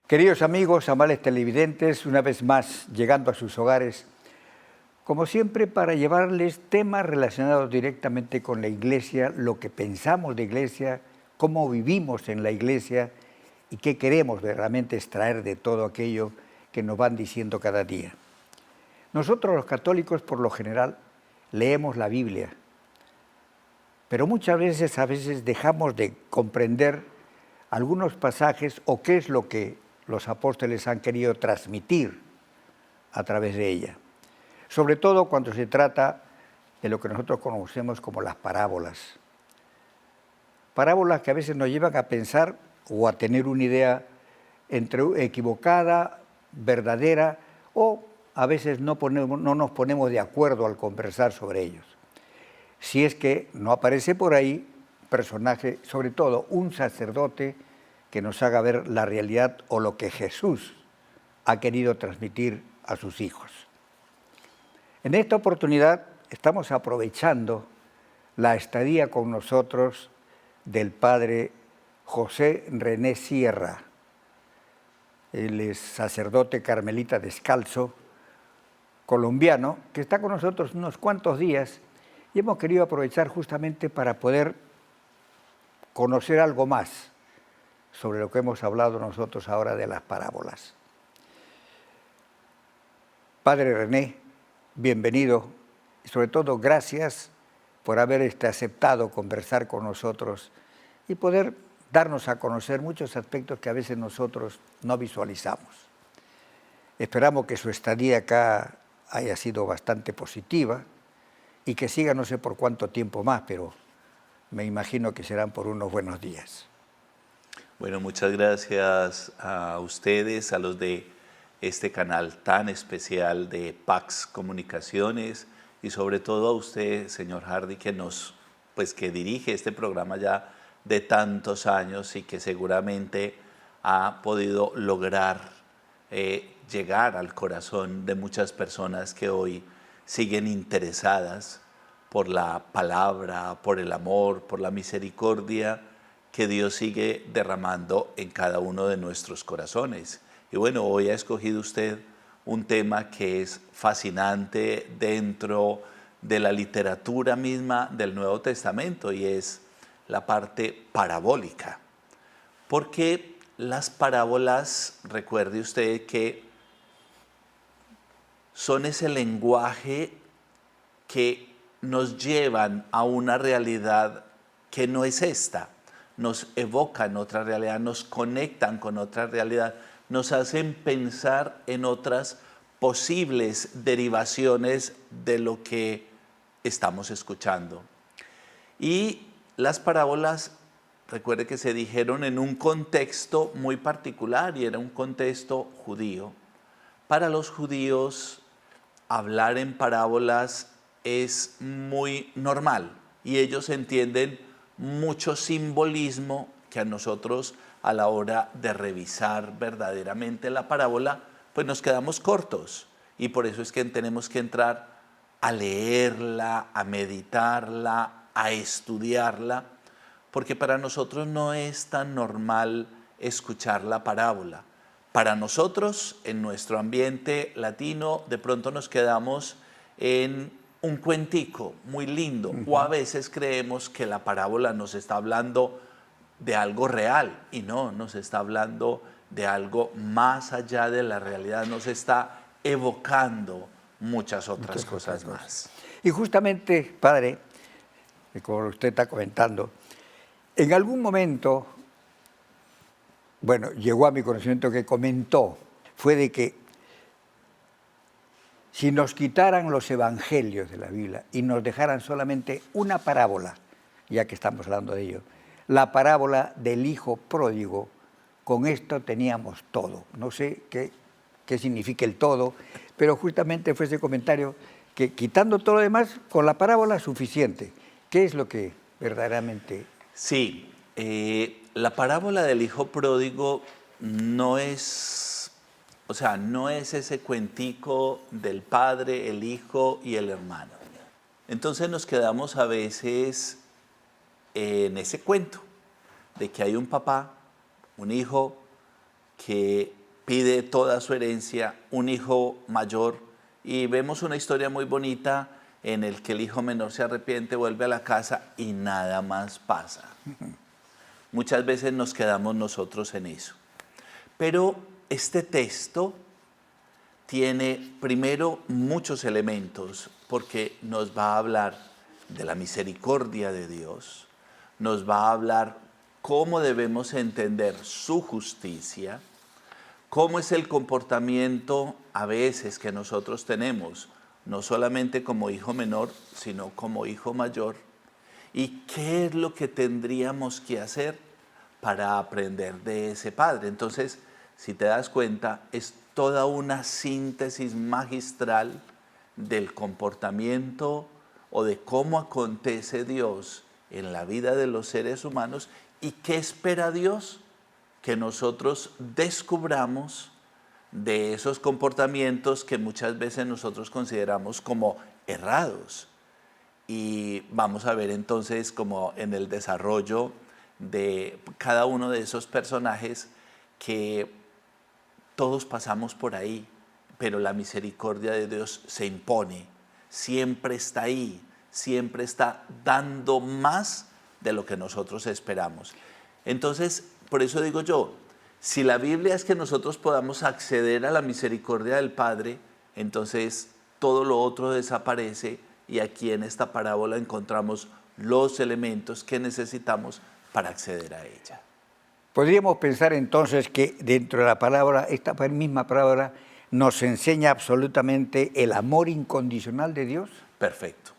Queridos amigos, amables televidentes, una vez más llegando a sus hogares, como siempre para llevarles temas relacionados directamente con la Iglesia, lo que pensamos de Iglesia, cómo vivimos en la Iglesia y qué queremos verdaderamente extraer de todo aquello que nos van diciendo cada día. Nosotros los católicos por lo general leemos la Biblia, pero muchas veces dejamos de comprender algunos pasajes o qué es lo que los apóstoles han querido transmitir a través de ella. Sobre todo cuando se trata de lo que nosotros conocemos como las parábolas. Parábolas que a veces nos llevan a pensar o a tener una idea equivocada, verdadera, o a veces no nos ponemos de acuerdo al conversar sobre ellos. Si es que no aparece por ahí personaje, sobre todo un sacerdote, que nos haga ver la realidad o lo que Jesús ha querido transmitir a sus hijos. En esta oportunidad estamos aprovechando la estadía con nosotros del padre José René Sierra. Él es sacerdote carmelita descalzo, colombiano, que está con nosotros unos cuantos días y hemos querido aprovechar justamente para poder conocer algo más sobre lo que hemos hablado nosotros ahora de las parábolas. Padre René, bienvenido y sobre todo gracias por haber aceptado conversar con nosotros y poder darnos a conocer muchos aspectos que a veces nosotros no visualizamos. Esperamos que su estadía acá haya sido bastante positiva y que siga no sé por cuánto tiempo más, pero me imagino que serán por unos buenos días. Bueno, muchas gracias a ustedes, a los de este canal tan especial de Pax Comunicaciones y sobre todo a usted, señor Hardy, que dirige este programa ya de tantos años y que seguramente ha podido lograr llegar al corazón de muchas personas que hoy siguen interesadas por la palabra, por el amor, por la misericordia que Dios sigue derramando en cada uno de nuestros corazones. Y bueno, hoy ha escogido usted un tema que es fascinante dentro de la literatura misma del Nuevo Testamento y es la parte parabólica. Porque las parábolas, recuerde usted que son ese lenguaje que nos llevan a una realidad que no es esta. Nos evocan otra realidad, nos conectan con otra realidad, nos hacen pensar en otras posibles derivaciones de lo que estamos escuchando. Y las parábolas, recuerde que se dijeron en un contexto muy particular y era un contexto judío. Para los judíos, hablar en parábolas es muy normal y ellos entienden mucho simbolismo que a nosotros a la hora de revisar verdaderamente la parábola, pues nos quedamos cortos y por eso es que tenemos que entrar a leerla, a meditarla, a estudiarla, porque para nosotros no es tan normal escuchar la parábola. Para nosotros, en nuestro ambiente latino, de pronto nos quedamos en un cuentico muy lindo, o a veces creemos que la parábola nos está hablando de algo real, y no, nos está hablando de algo más allá de la realidad, nos está evocando muchas otras cosas más. Y justamente, padre, como usted está comentando, en algún momento, bueno, llegó a mi conocimiento que comentó, fue de que si nos quitaran los evangelios de la Biblia y nos dejaran solamente una parábola, ya que estamos hablando de ello, la parábola del hijo pródigo, con esto teníamos todo. No sé qué significa el todo, pero justamente fue ese comentario que quitando todo lo demás, con la parábola es suficiente. ¿Qué es lo que verdaderamente? Sí, la parábola del hijo pródigo no es ese cuentico del padre, el hijo y el hermano. Entonces nos quedamos a veces en ese cuento de que hay un papá, un hijo que pide toda su herencia, un hijo mayor, y vemos una historia muy bonita en el que el hijo menor se arrepiente, vuelve a la casa y nada más pasa. Muchas veces nos quedamos nosotros en eso. Pero este texto tiene primero muchos elementos porque nos va a hablar de la misericordia de Dios, nos va a hablar cómo debemos entender su justicia, cómo es el comportamiento a veces que nosotros tenemos, no solamente como hijo menor, sino como hijo mayor, y qué es lo que tendríamos que hacer para aprender de ese padre. Entonces, si te das cuenta, es toda una síntesis magistral del comportamiento o de cómo acontece Dios en la vida de los seres humanos y qué espera Dios que nosotros descubramos de esos comportamientos que muchas veces nosotros consideramos como errados. Y vamos a ver entonces como en el desarrollo de cada uno de esos personajes que todos pasamos por ahí, pero la misericordia de Dios se impone, siempre está ahí, siempre está dando más de lo que nosotros esperamos. Entonces, por eso digo yo, si la Biblia es que nosotros podamos acceder a la misericordia del Padre, entonces todo lo otro desaparece y aquí en esta parábola encontramos los elementos que necesitamos para acceder a ella. Podríamos pensar entonces que dentro de la palabra, esta misma palabra, nos enseña absolutamente el amor incondicional de Dios. Perfecto.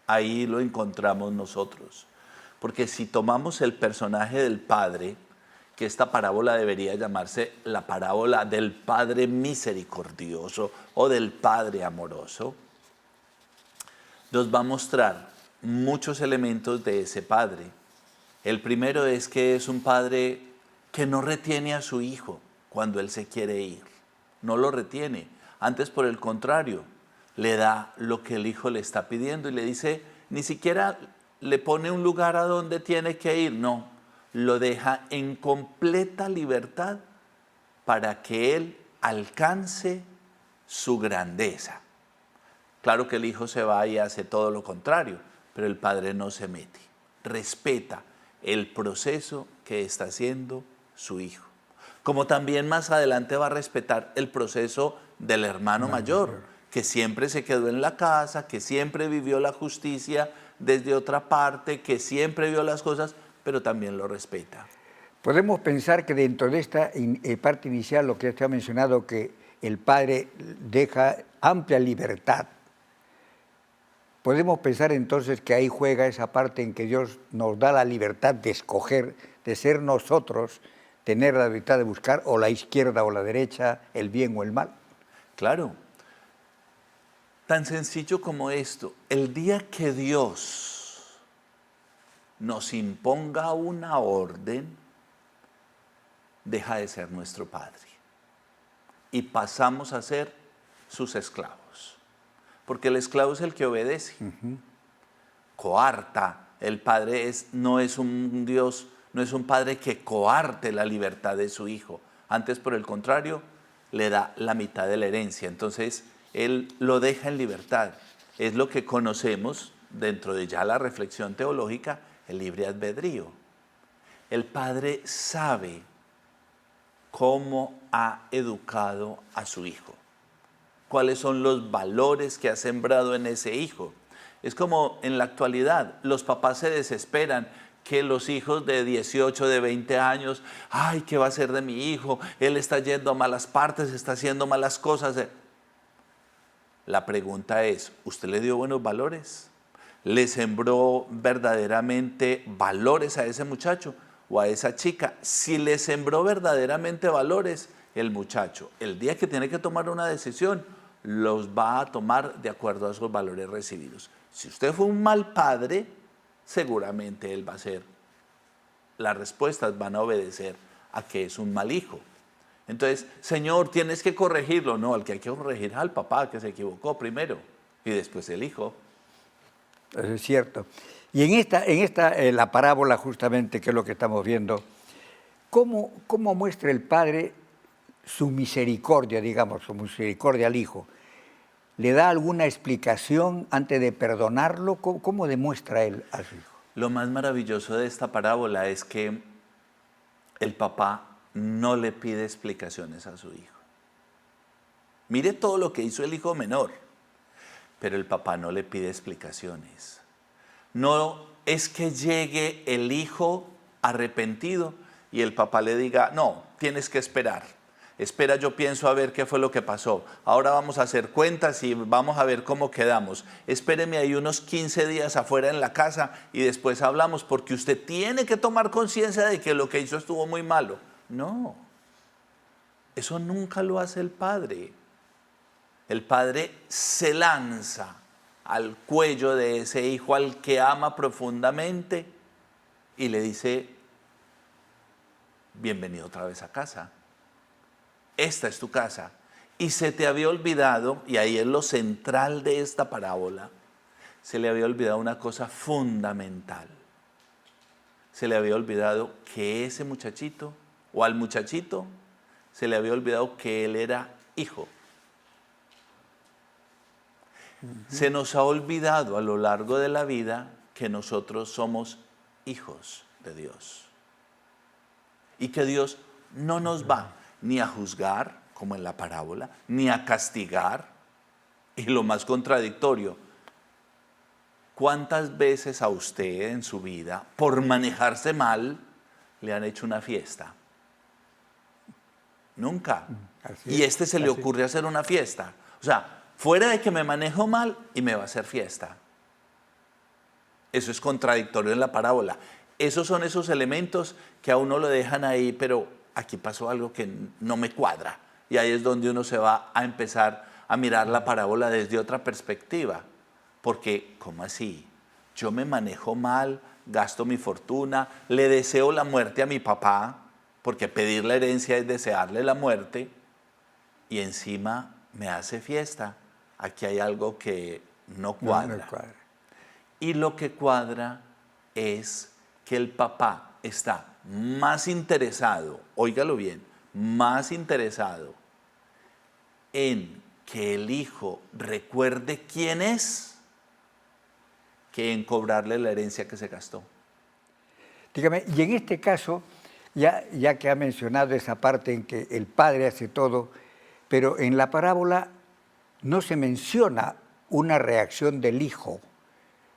Ahí lo encontramos nosotros. Porque si tomamos el personaje del Padre, que esta parábola debería llamarse la parábola del Padre misericordioso o del Padre amoroso, nos va a mostrar muchos elementos de ese Padre. El primero es que es un Padre que no retiene a su hijo cuando él se quiere ir. No lo retiene. Antes, por el contrario, le da lo que el hijo le está pidiendo y le dice, ni siquiera le pone un lugar a donde tiene que ir, no. Lo deja en completa libertad para que él alcance su grandeza. Claro que el hijo se va y hace todo lo contrario, pero el padre no se mete. Respeta el proceso que está haciendo su hijo. Como también más adelante va a respetar el proceso del hermano mayor, que siempre se quedó en la casa, que siempre vivió la justicia desde otra parte, que siempre vio las cosas, pero también lo respeta. Podemos pensar que dentro de esta parte inicial, lo que usted ha mencionado, que el Padre deja amplia libertad. Podemos pensar entonces que ahí juega esa parte en que Dios nos da la libertad de escoger, de ser nosotros, tener la libertad de buscar o la izquierda o la derecha, el bien o el mal. Claro. Tan sencillo como esto. El día que Dios nos imponga una orden, deja de ser nuestro Padre. Y pasamos a ser sus esclavos. Porque el esclavo es el que obedece. Coarta. El Padre no es un Dios, no es un Padre que coarte la libertad de su Hijo. Antes, por el contrario, le da la mitad de la herencia. Entonces, Él lo deja en libertad. Es lo que conocemos dentro de ya la reflexión teológica, el libre albedrío. El Padre sabe cómo ha educado a su Hijo. Cuáles son los valores que ha sembrado en ese hijo. Es como en la actualidad, los papás se desesperan que los hijos de 18, de 20 años, ay, ¿qué va a hacer de mi hijo? Él está yendo a malas partes, está haciendo malas cosas. La pregunta es, ¿usted le dio buenos valores? ¿Le sembró verdaderamente valores a ese muchacho o a esa chica? Si le sembró verdaderamente valores, el muchacho, el día que tiene que tomar una decisión, los va a tomar de acuerdo a esos valores recibidos. Si usted fue un mal padre, seguramente él va a ser, las respuestas van a obedecer a que es un mal hijo. Entonces, Señor, tienes que corregirlo. No, al que hay que corregir es al papá que se equivocó primero y después el hijo. Eso es cierto. Y en la parábola justamente, que es lo que estamos viendo, ¿cómo muestra el Padre su misericordia, digamos, su misericordia al hijo, ¿le da alguna explicación antes de perdonarlo? ¿Cómo demuestra él a su hijo? Lo más maravilloso de esta parábola es que el papá no le pide explicaciones a su hijo. Mire todo lo que hizo el hijo menor, pero el papá no le pide explicaciones. No es que llegue el hijo arrepentido y el papá le diga, no, tienes que esperar. Espera, yo pienso a ver qué fue lo que pasó. Ahora vamos a hacer cuentas y vamos a ver cómo quedamos. Espéreme ahí unos 15 días afuera en la casa y después hablamos, porque usted tiene que tomar conciencia de que lo que hizo estuvo muy malo. No, eso nunca lo hace el padre. El padre se lanza al cuello de ese hijo al que ama profundamente y le dice, bienvenido otra vez a casa. Esta es tu casa. Y se te había olvidado, y ahí es lo central de esta parábola, se le había olvidado una cosa fundamental. Se le había olvidado que ese muchachito, o al muchachito, se le había olvidado que él era hijo. Se nos ha olvidado a lo largo de la vida que nosotros somos hijos de Dios. Y que Dios no nos va ni a juzgar, como en la parábola, ni a castigar. Y lo más contradictorio, ¿cuántas veces a usted en su vida, por manejarse mal, le han hecho una fiesta? Nunca. Y se le ocurre hacer una fiesta. O sea, fuera de que me manejo mal y me va a hacer fiesta. Eso es contradictorio en la parábola. Esos son esos elementos que a uno lo dejan ahí, pero aquí pasó algo que no me cuadra. Y ahí es donde uno se va a empezar a mirar la parábola desde otra perspectiva. Porque, ¿cómo así? Yo me manejo mal, gasto mi fortuna, le deseo la muerte a mi papá, porque pedir la herencia es desearle la muerte, y encima me hace fiesta. Aquí hay algo que no cuadra. No cuadra. Y lo que cuadra es que el papá está más interesado, óigalo bien, más interesado en que el hijo recuerde quién es que en cobrarle la herencia que se gastó. Dígame, y en este caso, ya que ha mencionado esa parte en que el padre hace todo, pero en la parábola no se menciona una reacción del hijo,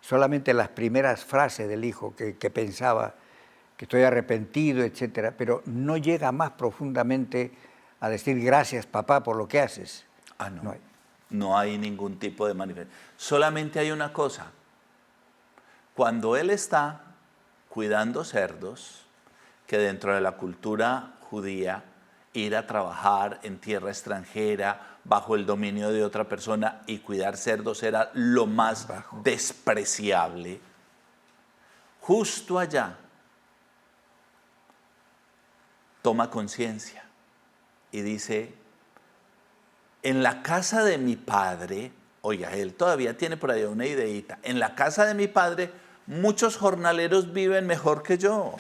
solamente las primeras frases del hijo que pensaba que estoy arrepentido, etcétera, pero no llega más profundamente a decir gracias papá por lo que haces. Ah, no. No hay ningún tipo de manifestación. Solamente hay una cosa. Cuando él está cuidando cerdos, que dentro de la cultura judía, ir a trabajar en tierra extranjera, bajo el dominio de otra persona y cuidar cerdos era lo más despreciable. Justo allá toma conciencia y dice, en la casa de mi padre, oiga, él todavía tiene por ahí una ideita, en la casa de mi padre muchos jornaleros viven mejor que yo,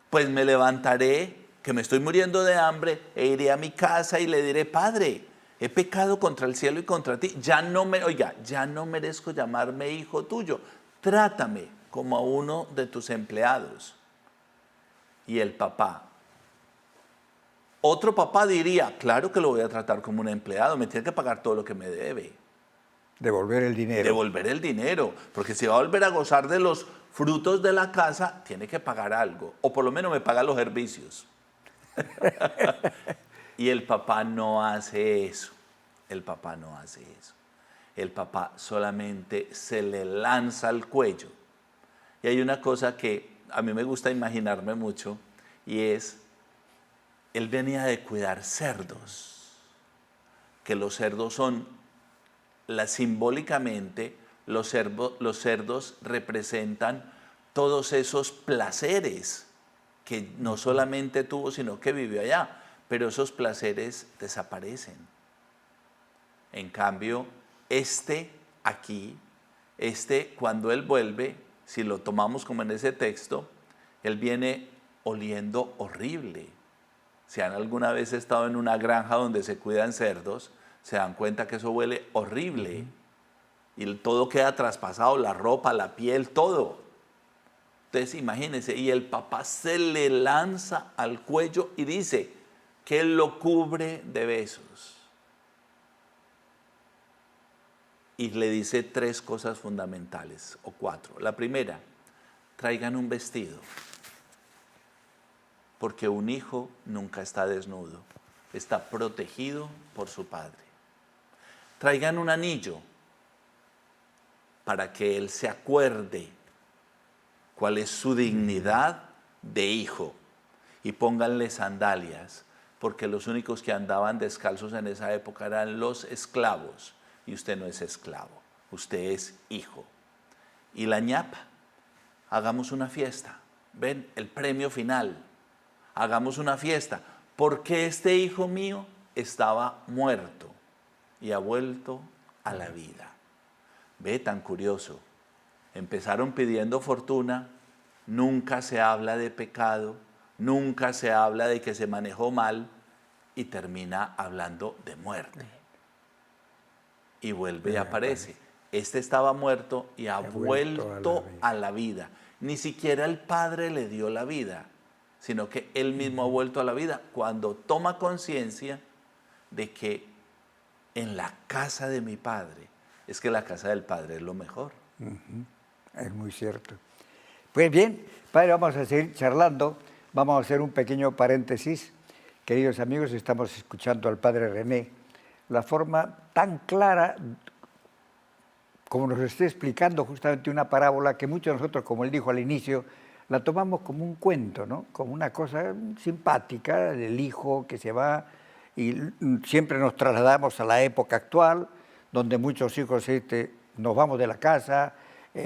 pues me levantaré, que me estoy muriendo de hambre, e iré a mi casa y le diré, padre, he pecado contra el cielo y contra ti, ya no merezco llamarme hijo tuyo, trátame como a uno de tus empleados. Y el papá, otro papá diría, claro que lo voy a tratar como un empleado, me tiene que pagar todo lo que me debe. Devolver el dinero. Devolver el dinero, porque si va a volver a gozar de los frutos de la casa, tiene que pagar algo, o por lo menos me paga los servicios. Y el papá no hace eso, el papá no hace eso. El papá solamente se le lanza al cuello. Y hay una cosa que a mí me gusta imaginarme mucho, y es, él venía de cuidar cerdos, que los cerdos son, simbólicamente, los cerdos representan todos esos placeres que no solamente tuvo, sino que vivió allá, pero esos placeres desaparecen. En cambio, cuando él vuelve, si lo tomamos como en ese texto, él viene oliendo horrible. Si han alguna vez estado en una granja donde se cuidan cerdos, se dan cuenta que eso huele horrible. Y todo queda traspasado, la ropa, la piel, todo. Entonces imagínense, y el papá se le lanza al cuello y dice que él lo cubre de besos. Y le dice 3 cosas fundamentales, o 4. La primera, traigan un vestido, porque un hijo nunca está desnudo, está protegido por su padre. Traigan un anillo, para que él se acuerde cuál es su dignidad de hijo. Y pónganle sandalias, porque los únicos que andaban descalzos en esa época eran los esclavos. Y usted no es esclavo, usted es hijo. Y la ñapa, hagamos una fiesta. Ven, el premio final. Hagamos una fiesta, porque este hijo mío estaba muerto y ha vuelto a la vida. Ve, tan curioso. Empezaron pidiendo fortuna, nunca se habla de pecado, nunca se habla de que se manejó mal y termina hablando de muerte. Y vuelve y aparece. Este estaba muerto y ha vuelto a la vida. Ni siquiera el padre le dio la vida, sino que él mismo ha vuelto a la vida cuando toma conciencia de que en la casa de mi padre, es que la casa del padre es lo mejor. Es muy cierto. Pues bien, padre, vamos a seguir charlando. Vamos a hacer un pequeño paréntesis. Queridos amigos, estamos escuchando al padre René. La forma tan clara, como nos está explicando justamente una parábola que muchos de nosotros, como él dijo al inicio, la tomamos como un cuento, ¿no? Como una cosa simpática del hijo que se va, y siempre nos trasladamos a la época actual, donde muchos hijos nos vamos de la casa,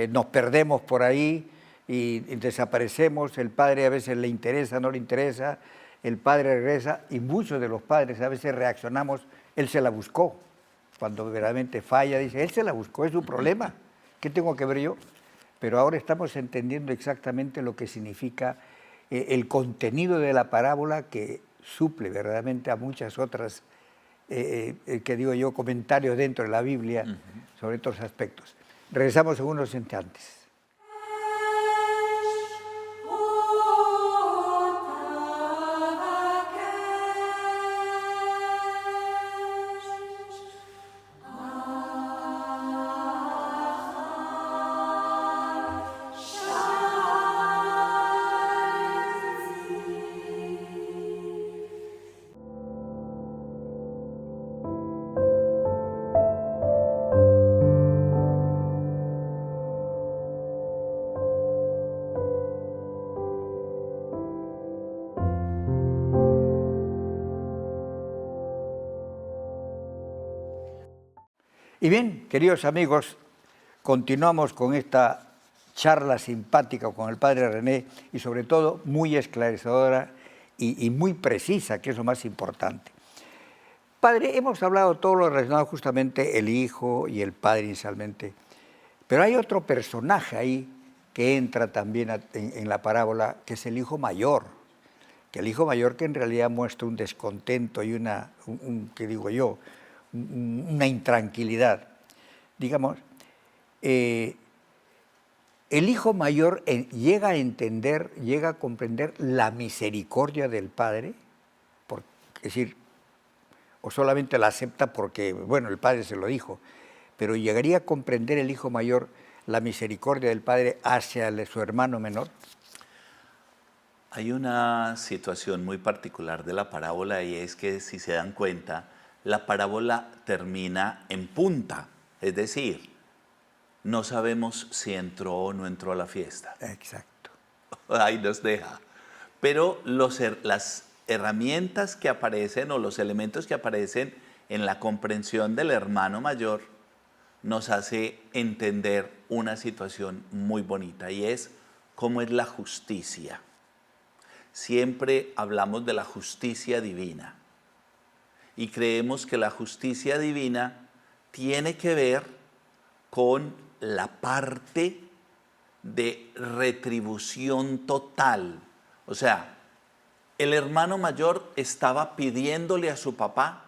nos perdemos por ahí y desaparecemos. El padre a veces le interesa, no le interesa, el padre regresa, y muchos de los padres a veces reaccionamos, él se la buscó. Cuando verdaderamente falla, dice, él se la buscó, es su problema, ¿qué tengo que ver yo? Pero ahora estamos entendiendo exactamente lo que significa el contenido de la parábola, que suple verdaderamente a muchas otras, que digo yo, comentarios dentro de la Biblia sobre estos aspectos. Regresamos en unos instantes. Y bien, queridos amigos, continuamos con esta charla simpática con el padre René, y sobre todo muy esclarecedora y muy precisa, que es lo más importante. Padre, hemos hablado todo lo relacionado justamente el hijo y el padre inicialmente, pero hay otro personaje ahí que entra también en la parábola, que es el hijo mayor, que el hijo mayor, que en realidad muestra un descontento y ¿qué digo yo?, una intranquilidad. Digamos, el hijo mayor llega a entender, llega a comprender la misericordia del padre, es decir, o solamente la acepta porque, bueno, el padre se lo dijo, pero llegaría a comprender el hijo mayor la misericordia del padre hacia su hermano menor. Hay una situación muy particular de la parábola, y es que, si se dan cuenta, la parábola termina en punta, es decir, no sabemos si entró o no entró a la fiesta. Exacto. Ahí nos deja. Pero las herramientas que aparecen, o los elementos que aparecen en la comprensión del hermano mayor, nos hace entender una situación muy bonita, y es cómo es la justicia. Siempre hablamos de la justicia divina, y creemos que la justicia divina tiene que ver con la parte de retribución total. O sea, El hermano mayor estaba pidiéndole a su papá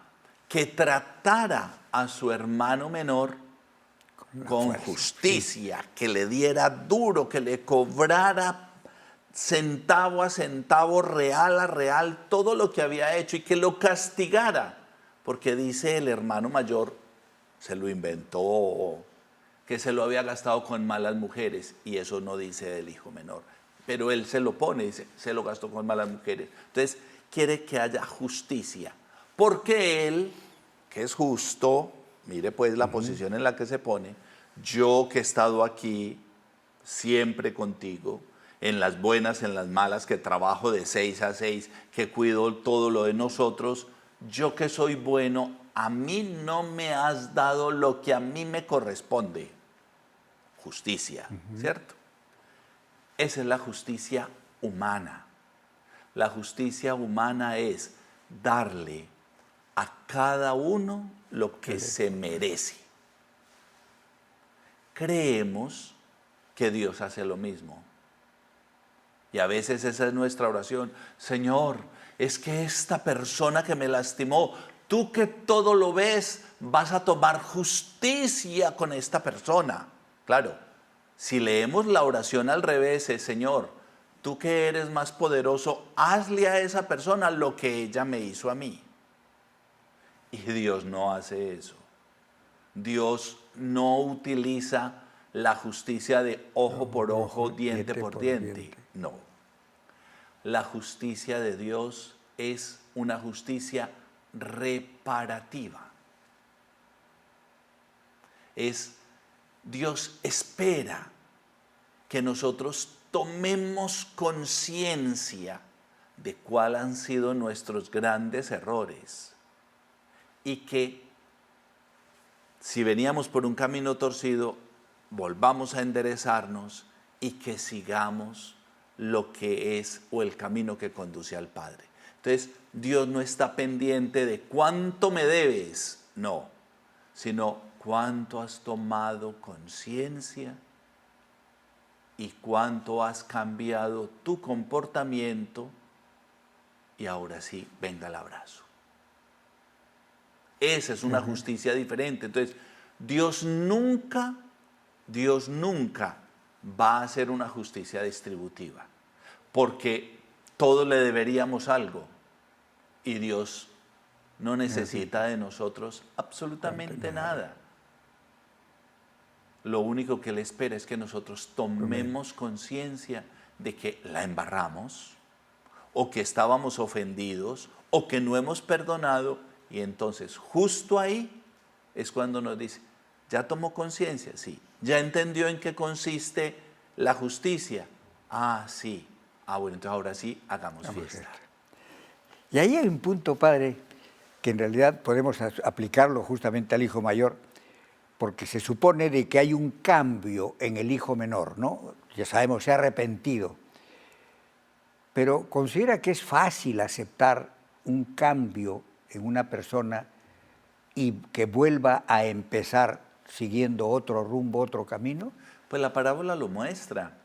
que tratara a su hermano menor con justicia, que le diera duro, que le cobrara centavo a centavo, real a real, todo lo que había hecho y que lo castigara, porque dice el hermano mayor, se lo inventó, que se lo había gastado con malas mujeres, y eso no dice del hijo menor, pero él se lo pone, dice, se lo gastó con malas mujeres. Entonces, quiere que haya justicia, porque él, que es justo, mire pues la posición en la que se pone, yo que he estado aquí siempre contigo, en las buenas, en las malas, que trabajo de 6 a 6, que cuido todo lo de nosotros, yo que soy bueno, a mí no me has dado lo que a mí me corresponde. Justicia, ¿cierto? Esa es la justicia humana. La justicia humana es darle a cada uno lo que se merece. Creemos que Dios hace lo mismo. Y a veces esa es nuestra oración. Señor, es que esta persona que me lastimó, tú que todo lo ves, vas a tomar justicia con esta persona. Claro, si leemos la oración al revés, es, Señor, tú que eres más poderoso, hazle a esa persona lo que ella me hizo a mí. Y Dios no hace eso. Dios no utiliza la justicia de ojo por ojo, diente por diente. No. La justicia de Dios es una justicia reparativa. Dios espera que nosotros tomemos conciencia de cuáles han sido nuestros grandes errores y que si veníamos por un camino torcido, volvamos a enderezarnos y que sigamos lo que es o el camino que conduce al Padre. Entonces, Dios no está pendiente de cuánto me debes, no, sino cuánto has tomado conciencia y cuánto has cambiado tu comportamiento y ahora sí, venga el abrazo. Esa es una justicia diferente. Entonces, Dios nunca va a hacer una justicia distributiva, porque todos le deberíamos algo y Dios no necesita de nosotros absolutamente nada. Lo único que Él espera es que nosotros tomemos conciencia de que la embarramos, o que estábamos ofendidos, o que no hemos perdonado, y entonces justo ahí es cuando nos dice, ¿ya tomó conciencia? Sí. ¿Ya entendió en qué consiste la justicia? Ah, sí. Ah, bueno, entonces ahora sí, hagamos fiesta. Y ahí hay un punto, padre, que en realidad podemos aplicarlo justamente al hijo mayor, porque se supone de que hay un cambio en el hijo menor, ¿no? Ya sabemos, se ha arrepentido. Pero ¿considera que es fácil aceptar un cambio en una persona y que vuelva a empezar siguiendo otro rumbo, otro camino? Pues la parábola lo muestra.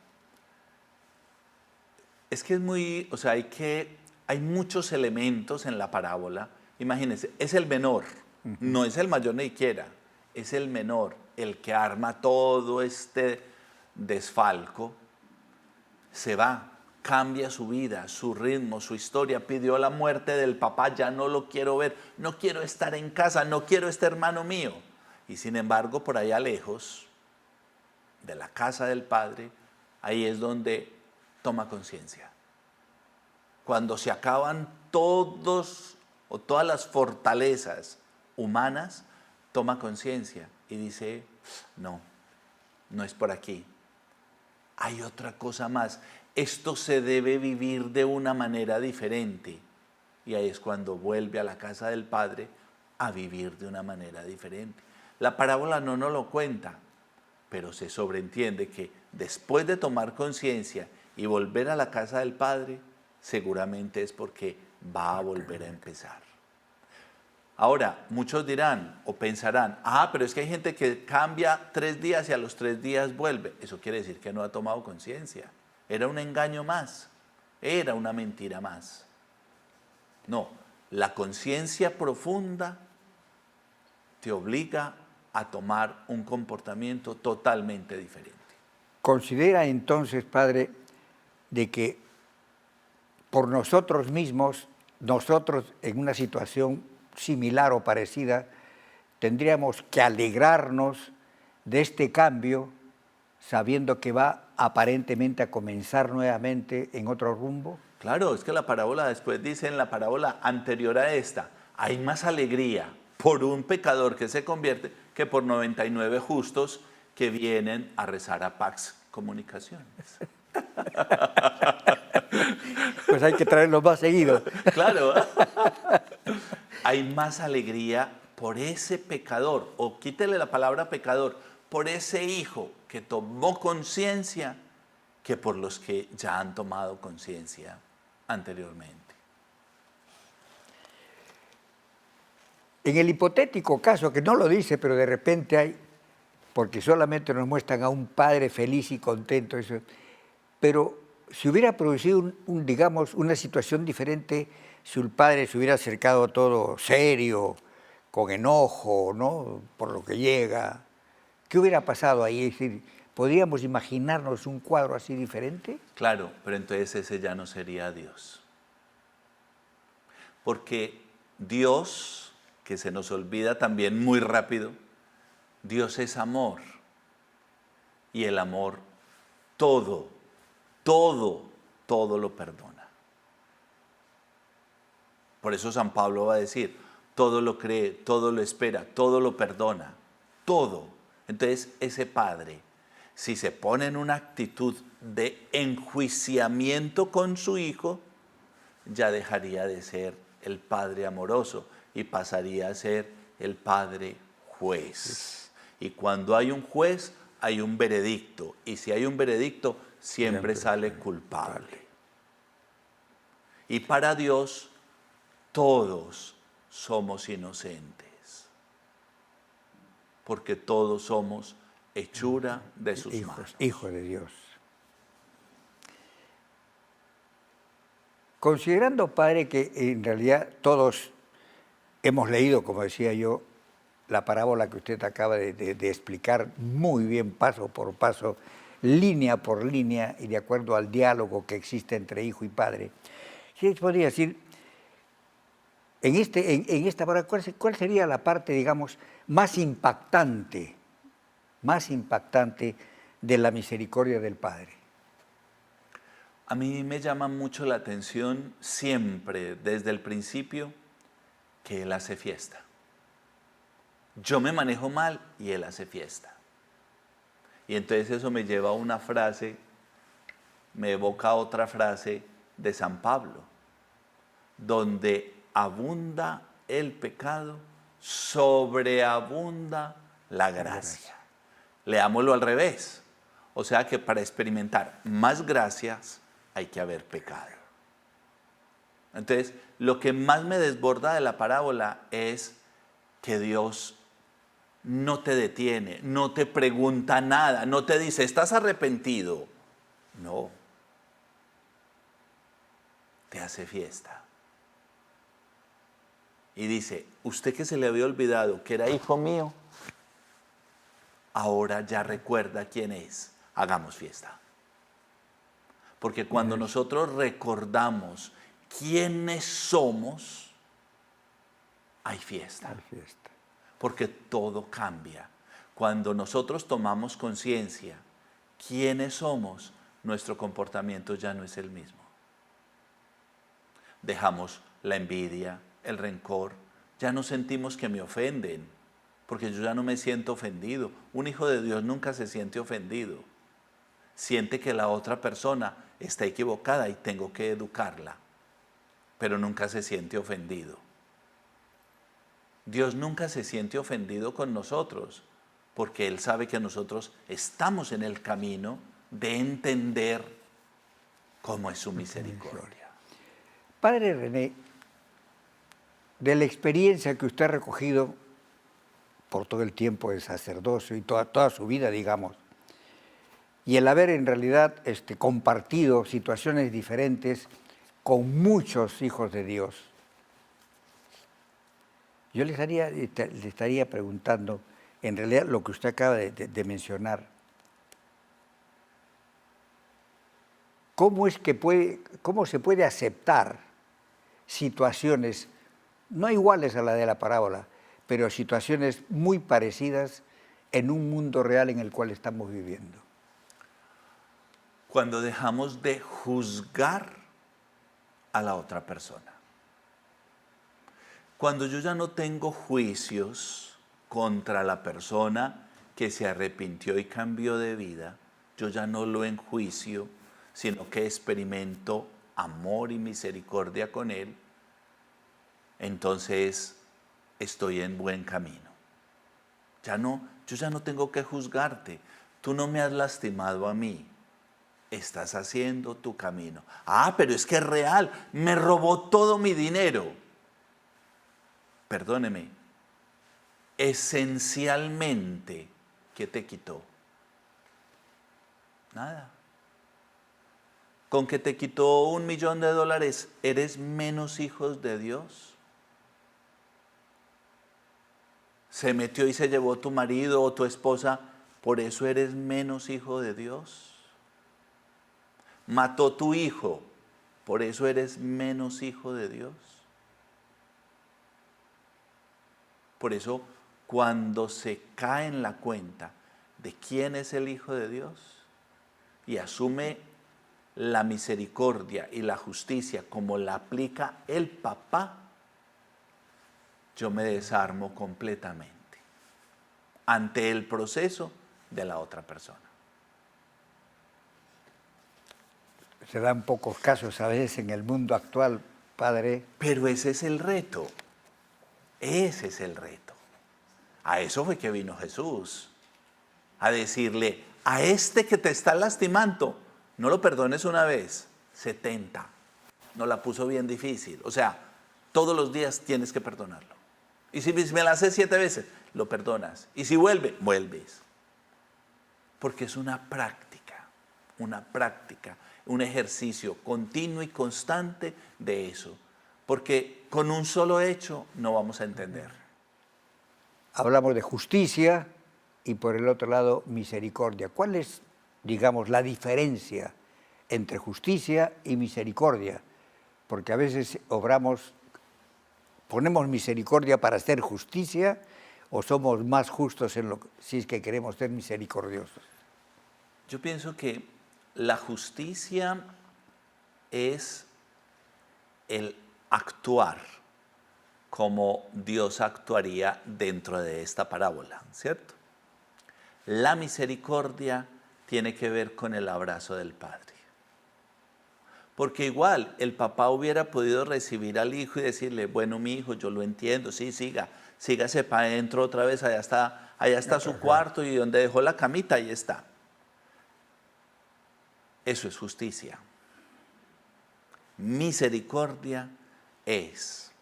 Es que es muy, o sea, hay muchos elementos en la parábola. Imagínense, es el menor, no es el mayor ni siquiera, es el menor, el que arma todo este desfalco, se va, cambia su vida, su ritmo, su historia, pidió la muerte del papá, ya no lo quiero ver, no quiero estar en casa, no quiero este hermano mío. Y sin embargo, por allá lejos de la casa del padre, ahí es donde toma conciencia. Cuando se acaban todas las fortalezas humanas, toma conciencia y dice, no, no es por aquí. Hay otra cosa más. Esto se debe vivir de una manera diferente. Y ahí es cuando vuelve a la casa del Padre a vivir de una manera diferente. La parábola no nos lo cuenta, pero se sobreentiende que después de tomar conciencia y volver a la casa del Padre, seguramente es porque va a volver a empezar. Ahora, muchos dirán o pensarán, pero es que hay gente que cambia 3 días y a los 3 días vuelve. Eso quiere decir que no ha tomado conciencia. Era un engaño más, era una mentira más. No, la conciencia profunda te obliga a tomar un comportamiento totalmente diferente. Considera entonces, Padre, de que por nosotros mismos, nosotros en una situación similar o parecida, tendríamos que alegrarnos de este cambio, sabiendo que va aparentemente a comenzar nuevamente en otro rumbo. Claro, es que la parábola después dice en la parábola anterior a esta, hay más alegría por un pecador que se convierte que por 99 justos que vienen a rezar a Pax Comunicaciones. Pues hay que traerlos más seguido. Claro, hay más alegría por ese pecador, o quítele la palabra pecador, por ese hijo que tomó conciencia que por los que ya han tomado conciencia anteriormente. En el hipotético caso, que no lo dice, pero de repente hay, porque solamente nos muestran a un padre feliz y contento, eso, pero si hubiera producido digamos, una situación diferente, si el padre se hubiera acercado todo serio, con enojo, ¿no?, por lo que llega, ¿qué hubiera pasado ahí? Es decir, ¿podríamos imaginarnos un cuadro así diferente? Claro, pero entonces ese ya no sería Dios. Porque Dios, que se nos olvida también muy rápido, Dios es amor. Y el amor todo lo perdona. Por eso San Pablo va a decir, todo lo cree, todo lo espera, todo lo perdona, todo. Entonces ese padre, si se pone en una actitud de enjuiciamiento con su hijo, ya dejaría de ser el padre amoroso y pasaría a ser el padre juez. Y cuando hay un juez, hay un veredicto. Y si hay un veredicto, siempre sale culpable. Y para Dios, todos somos inocentes. Porque todos somos hechura de sus manos. Hijos de Dios. Considerando, Padre, que en realidad todos hemos leído, como decía yo, la parábola que usted acaba de explicar muy bien, paso por paso, línea por línea, y de acuerdo al diálogo que existe entre hijo y padre, sí podría decir, en esta parábola, ¿cuál sería la parte, digamos, más impactante de la misericordia del Padre? A mí me llama mucho la atención siempre, desde el principio, que Él hace fiesta. Yo me manejo mal y Él hace fiesta. Y entonces eso me lleva a una frase, me evoca a otra frase de San Pablo, donde abunda el pecado, sobreabunda la gracia. Leámoslo al revés. O sea que para experimentar más gracias hay que haber pecado. Entonces, lo que más me desborda de la parábola es que Dios no te detiene, no te pregunta nada, no te dice, ¿estás arrepentido? No. Te hace fiesta. Y dice, usted que se le había olvidado que era hijo mío, ahora ya recuerda quién es. Hagamos fiesta. Porque cuando nosotros recordamos quiénes somos, hay fiesta. Hay fiesta. Porque todo cambia. Cuando nosotros tomamos conciencia quiénes somos, nuestro comportamiento ya no es el mismo. Dejamos la envidia, el rencor, ya no sentimos que me ofenden, porque yo ya no me siento ofendido. Un hijo de Dios nunca se siente ofendido. Siente que la otra persona está equivocada y tengo que educarla, pero nunca se siente ofendido. Dios nunca se siente ofendido con nosotros, porque Él sabe que nosotros estamos en el camino de entender cómo es su misericordia. Padre René, de la experiencia que usted ha recogido por todo el tiempo de sacerdocio y toda su vida, digamos, y el haber en realidad compartido situaciones diferentes con muchos hijos de Dios, Yo le estaría preguntando, en realidad, lo que usted acaba de mencionar. ¿Cómo se puede aceptar situaciones no iguales a la de la parábola, pero situaciones muy parecidas en un mundo real en el cual estamos viviendo? Cuando dejamos de juzgar a la otra persona. Cuando yo ya no tengo juicios contra la persona que se arrepintió y cambió de vida, yo ya no lo enjuicio, sino que experimento amor y misericordia con él, entonces estoy en buen camino. Yo ya no tengo que juzgarte. Tú no me has lastimado a mí. Estás haciendo tu camino. Ah, pero es que es real. Me robó todo mi dinero. Perdóneme. Esencialmente, ¿qué te quitó? Nada. Con que te quitó $1.000.000, ¿eres menos hijos de Dios? Se metió y se llevó tu marido o tu esposa, ¿por eso eres menos hijo de Dios? Mató tu hijo, ¿por eso eres menos hijo de Dios? Por eso, cuando se cae en la cuenta de quién es el Hijo de Dios y asume la misericordia y la justicia como la aplica el papá, yo me desarmo completamente ante el proceso de la otra persona. Se dan pocos casos a veces en el mundo actual, padre. Pero ese es el reto. Ese es el reto. A eso fue que vino Jesús. A decirle, a este que te está lastimando, no lo perdones una vez, 70. Nos la puso bien difícil. O sea, todos los días tienes que perdonarlo. Y si me la haces 7 veces, lo perdonas. Y si vuelve, vuelves. Porque es una práctica, un ejercicio continuo y constante de eso. Porque con un solo hecho no vamos a entender. Hablamos de justicia y por el otro lado misericordia. ¿Cuál es, digamos, la diferencia entre justicia y misericordia? Porque a veces ponemos misericordia para hacer justicia o somos más justos si es que queremos ser misericordiosos. Yo pienso que la justicia es el actuar como Dios actuaría dentro de esta parábola, ¿cierto? La misericordia tiene que ver con el abrazo del Padre. Porque igual el papá hubiera podido recibir al hijo y decirle, bueno, mi hijo, yo lo entiendo, sí, sígase para adentro otra vez, allá está su cuarto y donde dejó la camita, ahí está. Eso es justicia. Misericordia es,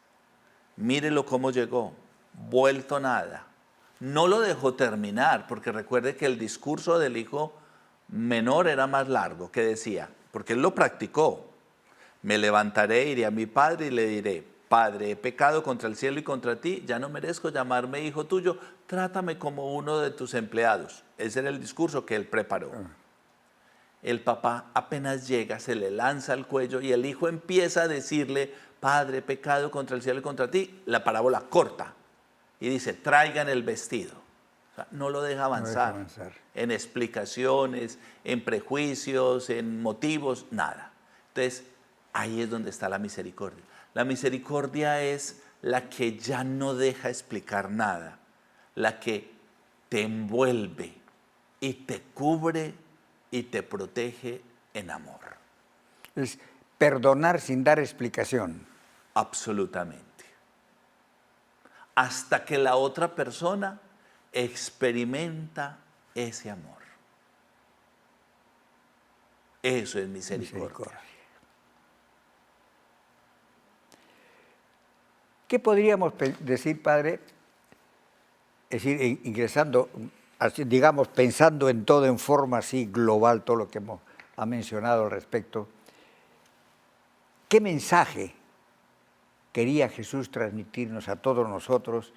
mírelo cómo llegó, vuelto nada. No lo dejó terminar, porque recuerde que el discurso del hijo menor era más largo, que decía, porque él lo practicó. Me levantaré, iré a mi padre y le diré, Padre, he pecado contra el cielo y contra ti, ya no merezco llamarme hijo tuyo, trátame como uno de tus empleados. Ese era el discurso que él preparó. El papá apenas llega, se le lanza al cuello y el hijo empieza a decirle, Padre, he pecado contra el cielo y contra ti. La parábola corta y dice, traigan el vestido. O sea, no lo deja avanzar, en explicaciones, en prejuicios, en motivos, nada. Entonces, ahí es donde está la misericordia. La misericordia es la que ya no deja explicar nada, la que te envuelve y te cubre y te protege en amor. Es perdonar sin dar explicación. Absolutamente. Hasta que la otra persona experimenta ese amor. Eso es misericordia. ¿Qué podríamos decir, padre? Es decir, ingresando, digamos, pensando en todo en forma así global, todo lo que ha mencionado al respecto, ¿qué mensaje quería Jesús transmitirnos a todos nosotros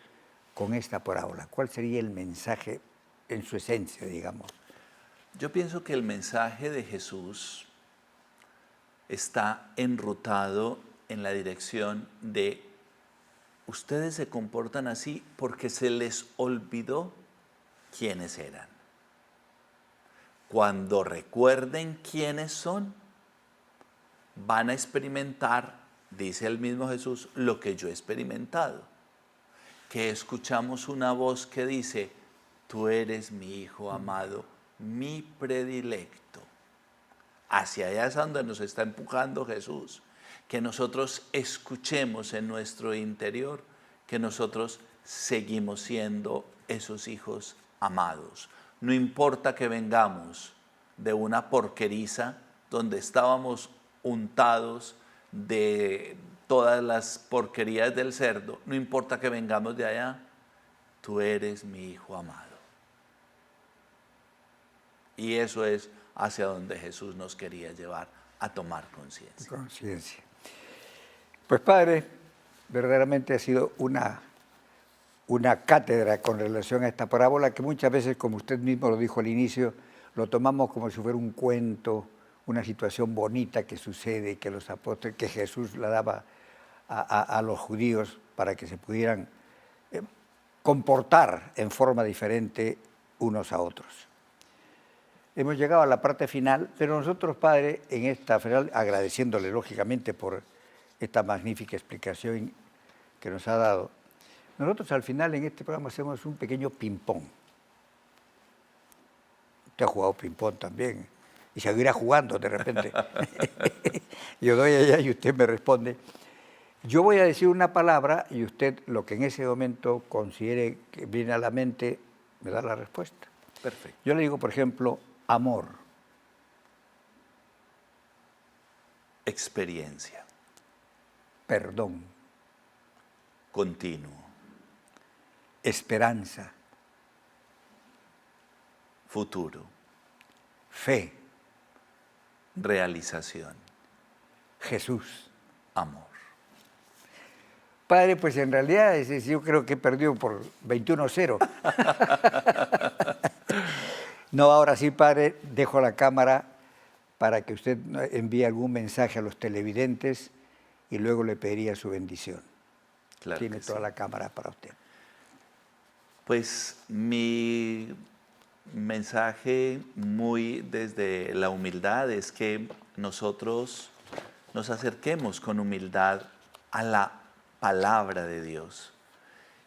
con esta parábola? ¿Cuál sería el mensaje en su esencia, digamos? Yo pienso que el mensaje de Jesús está enrutado en la dirección de ustedes se comportan así porque se les olvidó quiénes eran. Cuando recuerden quiénes son, van a experimentar, dice el mismo Jesús, lo que yo he experimentado. Que escuchamos una voz que dice, tú eres mi Hijo amado, mi predilecto. Hacia allá es donde nos está empujando Jesús. Que nosotros escuchemos en nuestro interior que nosotros seguimos siendo esos hijos amados. No importa que vengamos de una porqueriza donde estábamos untados de todas las porquerías del cerdo, no importa que vengamos de allá, tú eres mi Hijo amado. Y eso es hacia donde Jesús nos quería llevar a tomar conciencia. Conciencia. Pues Padre, verdaderamente ha sido una cátedra con relación a esta parábola que muchas veces, como usted mismo lo dijo al inicio, lo tomamos como si fuera un cuento, una situación bonita que sucede, que los apóstoles, que Jesús la daba a los judíos para que se pudieran comportar en forma diferente unos a otros. Hemos llegado a la parte final, pero nosotros, Padre, en esta final, agradeciéndole lógicamente por esta magnífica explicación que nos ha dado, nosotros al final en este programa hacemos un pequeño ping-pong. Usted ha jugado ping-pong también y seguirá jugando de repente. Yo doy allá y usted me responde. Yo voy a decir una palabra y usted lo que en ese momento considere que viene a la mente me da la respuesta. Perfecto. Yo le digo, por ejemplo, amor. Experiencia. Perdón. Continuo. Esperanza. Futuro. Fe. Realización. Jesús. Amor. Padre, pues en realidad yo creo que he perdido por 21-0. No, ahora sí, Padre, dejo la cámara para que usted envíe algún mensaje a los televidentes y luego le pediría su bendición. Claro. Tiene que toda sí. la cámara para usted. Pues mi mensaje muy desde la humildad es que nosotros nos acerquemos con humildad a la palabra de Dios,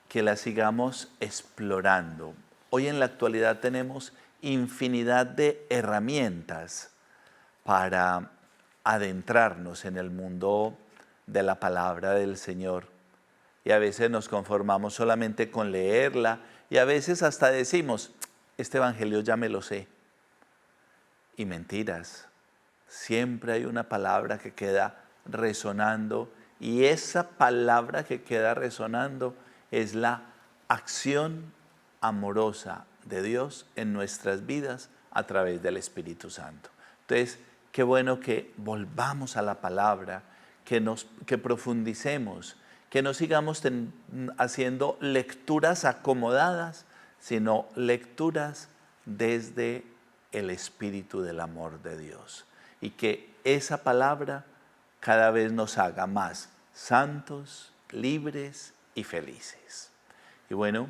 que la sigamos explorando. Hoy en la actualidad tenemos infinidad de herramientas para adentrarnos en el mundo de la palabra del Señor. Y a veces nos conformamos solamente con leerla y a veces hasta decimos, este evangelio ya me lo sé. Y mentiras, siempre hay una palabra que queda resonando y esa palabra que queda resonando es la acción amorosa de Dios en nuestras vidas a través del Espíritu Santo. Entonces, qué bueno que volvamos a la palabra, que profundicemos, que no sigamos haciendo lecturas acomodadas, sino lecturas desde el espíritu del amor de Dios. Y que esa palabra cada vez nos haga más santos, libres y felices. Y bueno,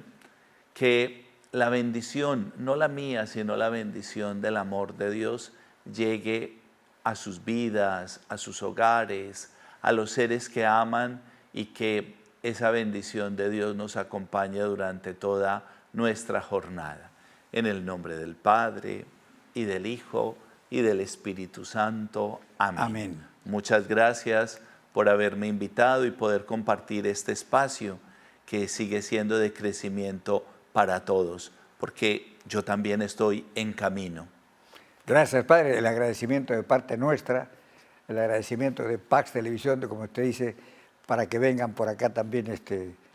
que la bendición, no la mía, sino la bendición del amor de Dios, llegue a sus vidas, a sus hogares, a los seres que aman y que esa bendición de Dios nos acompañe durante toda nuestra jornada. En el nombre del Padre, y del Hijo, y del Espíritu Santo. Amén. Amén. Muchas gracias por haberme invitado y poder compartir este espacio que sigue siendo de crecimiento para todos, porque yo también estoy en camino. Gracias, Padre. El agradecimiento de parte nuestra, el agradecimiento de Pax Televisión, como usted dice, para que vengan por acá también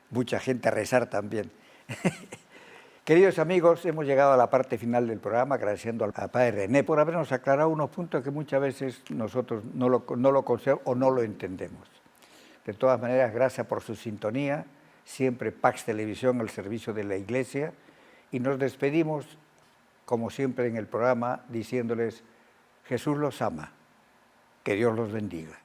mucha gente a rezar también. Queridos amigos, hemos llegado a la parte final del programa, agradeciendo al Padre René por habernos aclarado unos puntos que muchas veces nosotros no lo conocemos o no lo entendemos. De todas maneras, gracias por su sintonía, siempre Pax Televisión al servicio de la Iglesia, y nos despedimos, como siempre en el programa, diciéndoles, Jesús los ama, que Dios los bendiga.